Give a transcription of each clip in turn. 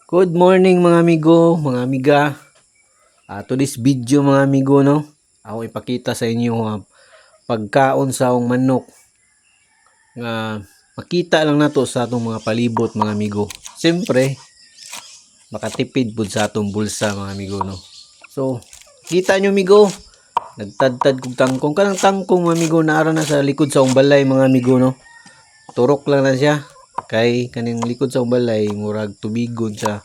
Good morning mga amigo, mga amiga. To this video mga amigo no, ako ipakita sa inyo pagkaon sa akong manok nga makita lang nato sa atong mga palibot mga amigo. Siyempre, makatipid pud sa atong bulsa mga amigo no. So, kita nyo amigo, nagtadtad kog tangkong. Kanang tangkong mga amigo naara na sa likod sa akong balay mga amigo no. Turok lang na siya. Kay kaning likod sa akong balay murag tubigon siya.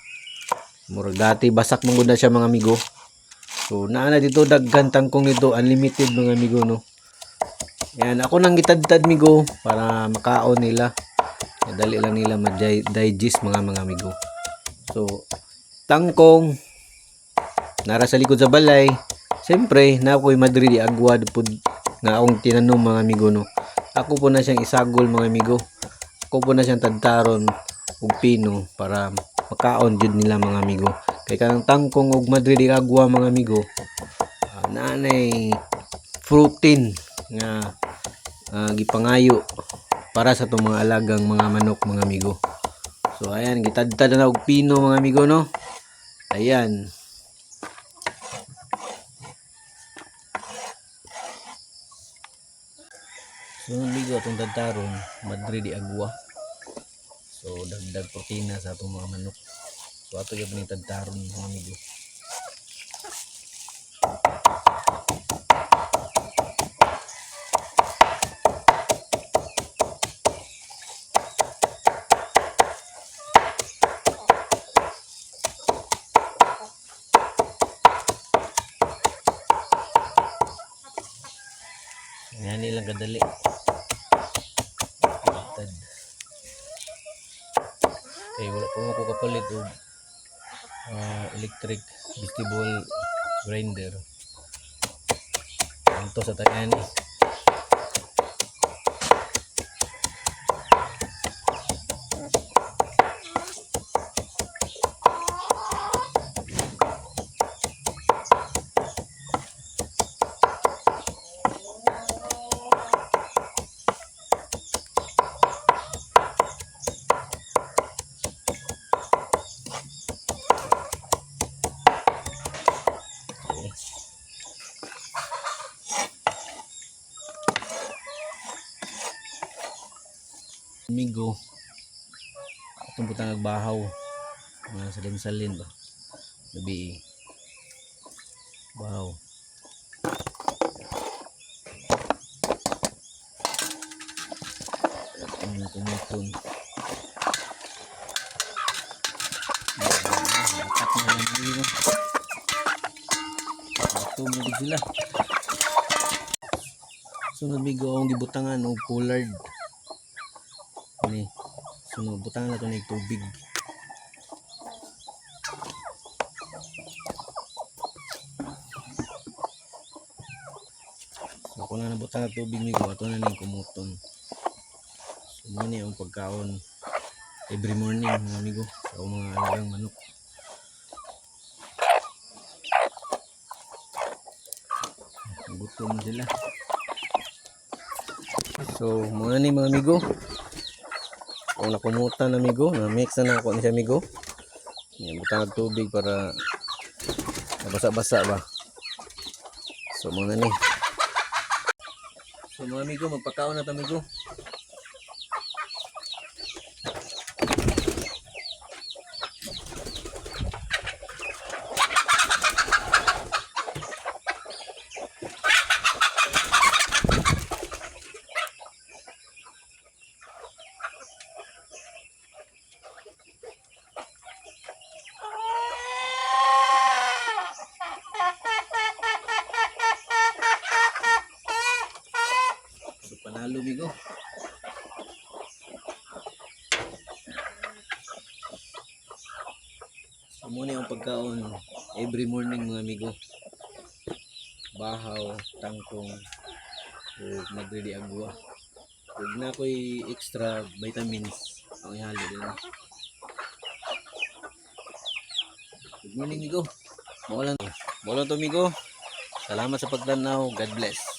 Murag dati basak man gud na siya mga amigo. So naa na dito daghan tangkong nito, unlimited mga amigo no. Yan ako nang gitadtad migo para makaon nila. Dali lang nila ma-digest mga amigo. So tangkong nara sa likod sa balay. Siyempre na ako'y madri di agwa pud nga akong tinanom mga amigo no. Ako po na siyang isagol mga amigo. Ako po na siyang tadtaron og pino para makaon jud nila mga amigo. Kay kanang tangkong og madri di agwa mga amigo, nanay protein nga gipangayo para sa tong mga alagang mga manok mga amigo. So ayan, gitadtad na og pino mga amigo no. Ayan. So amigo atong tadtaron madri di agwa. So dagdag protina sa atong mga manok. So ato gyud ni tadtaron mga amigo. Yan nilang kadali. Kaya wala pa ako kapalit og electric vegetable grinder. Ito sa tayan eh. Amigo, itong butang nagbahaw mga salin-salin ba gabi bahaw. Ang kumutun atak na lang dito tumugid sila. Sunod migo ang gibutangan og pollard ni sunod butangan na ito ng tubig. So kung na nabutang ng tubig migo ato na ning kumuton. So muna yung pagkaon every morning mga amigo sa mga alagang manok. Gutom sila. So muna ni mga amigo, kung nakumutan na amigo, na mix na ako ni siya amigo. Yan, butang ng tubig para nabasa-basa ba. So muna ni. So mga amigo, magpakaon na ito amigo. Panalo migo. So muna yung pagkaon every morning mga amigo. Bahaw, tangkong, o madri di agwa. Huwag na ako'y extra vitamins ang ihalo din. Good morning migo. Maulan to migo. Salamat sa pagtanaw. God bless.